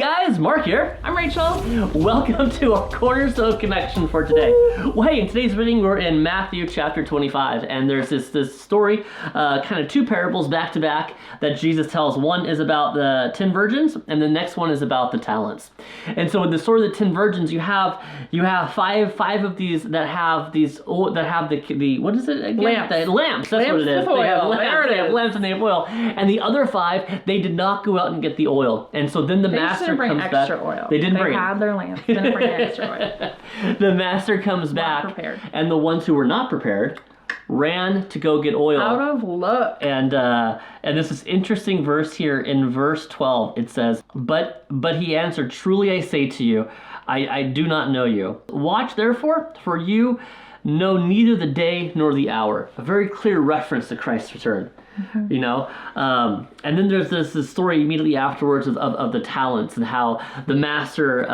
guys, Mark here. I'm Rachel. Welcome to our Cornerstone connection for today. Well, hey, in today's reading, we're in Matthew chapter 25, and there's this story, kind of two parables back to back that Jesus tells. One is about the 10 virgins, and the next one is about the talents. And so in the story of the 10 virgins, you have five of these that have the what is it again? Lamps. Lamps. That's Lamps what it is. with oil. They have lamps. There it They have is. lamps and they have oil. And the other 5, they did not go out and get the oil. And so then the They master didn't bring comes extra back. oil. They didn't bring They it. had their lamps. Didn't bring extra oil. The master comes back, prepared. and the ones who were not prepared ran to go get oil. Out of luck. And this is interesting verse here in verse 12. It says, But he answered, truly I say to you, I do not know you. Watch therefore, for you know neither the day nor the hour. A very clear reference to Christ's return. Mm-hmm. You know, and then there's this story immediately afterwards of the talents and how the master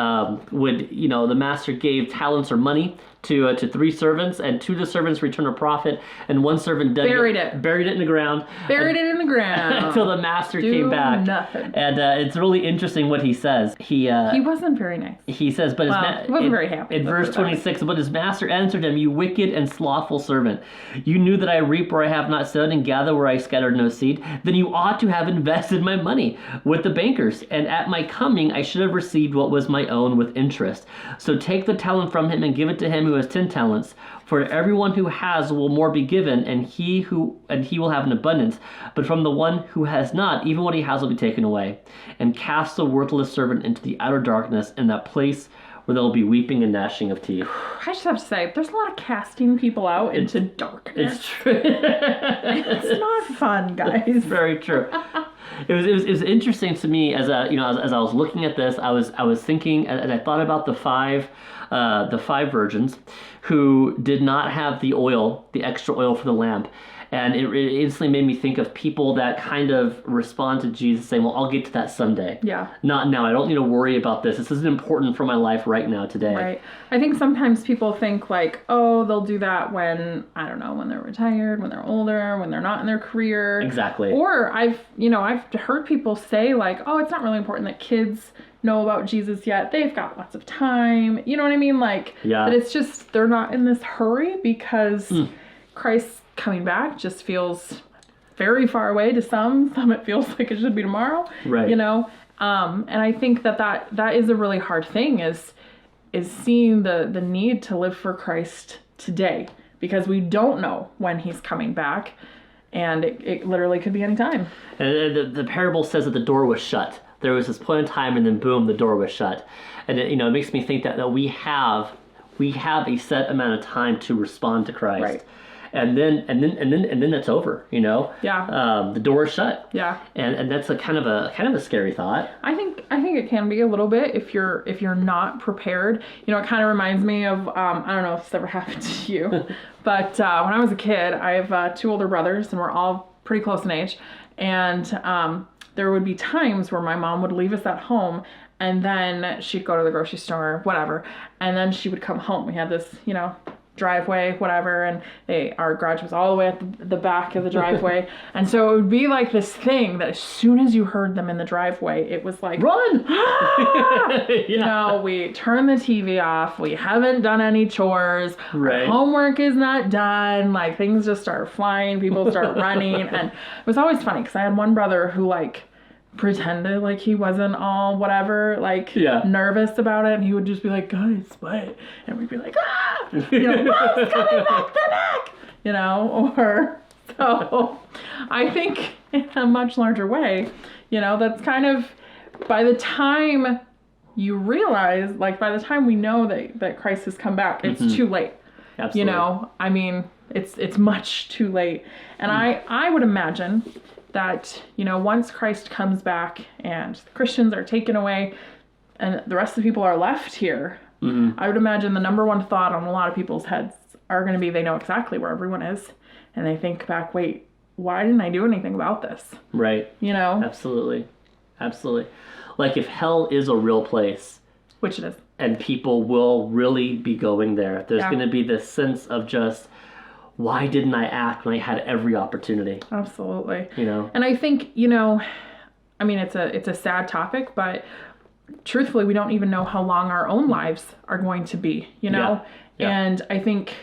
the master gave talents or money to 3 servants, and 2 of the servants returned a profit, and 1 servant buried it in the ground, until the master came back. Nothing. And it's really interesting what he says. He wasn't very nice. He says, but he wasn't very happy. In verse 26, but his master answered him, "You wicked and slothful servant, you knew that I reap where I have not sown and gather where I scattered no seed. Then you ought to have invested my money with the bankers, and at my coming I should have received what was my own with interest. So take the talent from him and give it to him who has 10 talents. For everyone who has will more be given, and he will have an abundance. But from the one who has not, even what he has will be taken away. And cast the worthless servant into the outer darkness, in that place where there will be weeping and gnashing of teeth." I just have to say, there's a lot of casting people out into darkness. It's true. It's not fun, guys. It's very true. It was interesting to me as I was looking at this. I was thinking, and I thought about the five virgins who did not have the extra oil for the lamp. And it instantly made me think of people that kind of respond to Jesus saying, well, I'll get to that someday. Yeah. Not now. I don't need to worry about this. This isn't important for my life right now, today. Right. I think sometimes people think like, oh, they'll do that when, I don't know, when they're retired, when they're older, when they're not in their career. Exactly. Or I've heard people say like, oh, it's not really important that kids know about Jesus yet. They've got lots of time. You know what I mean? Like, yeah. That it's just, they're not in this hurry because Christ coming back just feels very far away to some it feels like it should be tomorrow, right? And I think that is a really hard thing is seeing the need to live for Christ today, because we don't know when he's coming back, and it literally could be any time. And the parable says that the door was shut. There was this point in time, and then boom, the door was shut. And it makes me think that we have a set amount of time to respond to Christ. Right. And then that's over, Yeah. The door is shut. Yeah. And that's a kind of a scary thought. I think it can be a little bit if you're not prepared. It kind of reminds me of I don't know if this ever happened to you, but when I was a kid, I have 2 older brothers, and we're all pretty close in age. And there would be times where my mom would leave us at home, and then she'd go to the grocery store, whatever, and then she would come home. We had this, driveway, whatever, and our garage was all the way at the back of the driveway. And so it would be like this thing that as soon as you heard them in the driveway, it was like, run! Ah! Yeah. We turn the TV off, we haven't done any chores, right. Our homework is not done, like things just start flying, people start running. And it was always funny because I had one brother who pretended like he wasn't all whatever, nervous about it, and he would just be like, guys, what? And we'd be like, ah! Mom's coming back the neck! Or so I think in a much larger way, that's kind of, by the time you realize, by the time we know that Christ has come back, it's too late. Absolutely. It's much too late. And I would imagine that, once Christ comes back and the Christians are taken away and the rest of the people are left here, I would imagine the number one thought on a lot of people's heads are going to be, they know exactly where everyone is, and they think back, wait, why didn't I do anything about this? Right. Absolutely. Like, if hell is a real place, which it is, and people will really be going there, there's going to be this sense of just, why didn't I act when I had every opportunity? Absolutely. And I think, it's a sad topic, but truthfully, we don't even know how long our own lives are going to be, you know? Yeah. And I think,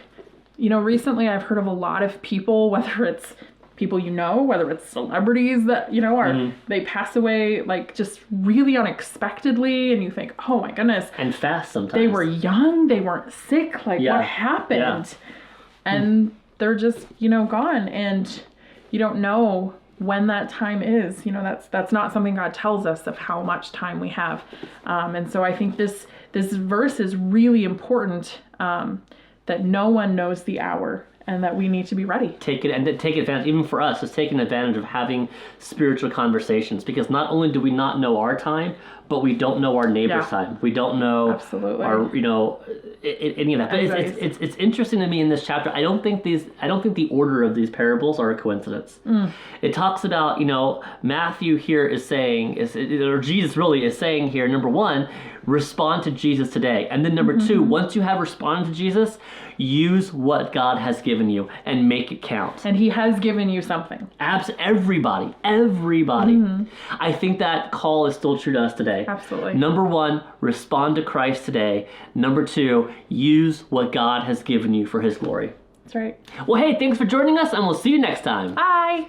recently I've heard of a lot of people, whether it's people whether it's celebrities that, are, they pass away like just really unexpectedly, and you think, oh my goodness. And fast sometimes. They were young, they weren't sick, like what happened? Yeah. And they're just, gone, and you don't know when that time is. That's not something God tells us of how much time we have. And so I think this verse is really important, that no one knows the hour, and that we need to be ready. Take advantage, even for us, is taking advantage of having spiritual conversations, because not only do we not know our time, but we don't know our neighbor's time. We don't know our, any of that. But it's interesting to me in this chapter. I don't think the order of these parables are a coincidence. It talks about, Matthew here is saying, or Jesus really is saying here, number one, respond to Jesus today. And then number two, once you have responded to Jesus, use what God has given you and make it count. And he has given you something. Everybody. I think that call is still true to us today. Absolutely. Number one, respond to Christ today. Number two, use what God has given you for his glory. That's right. Well, hey, thanks for joining us, and we'll see you next time. Bye.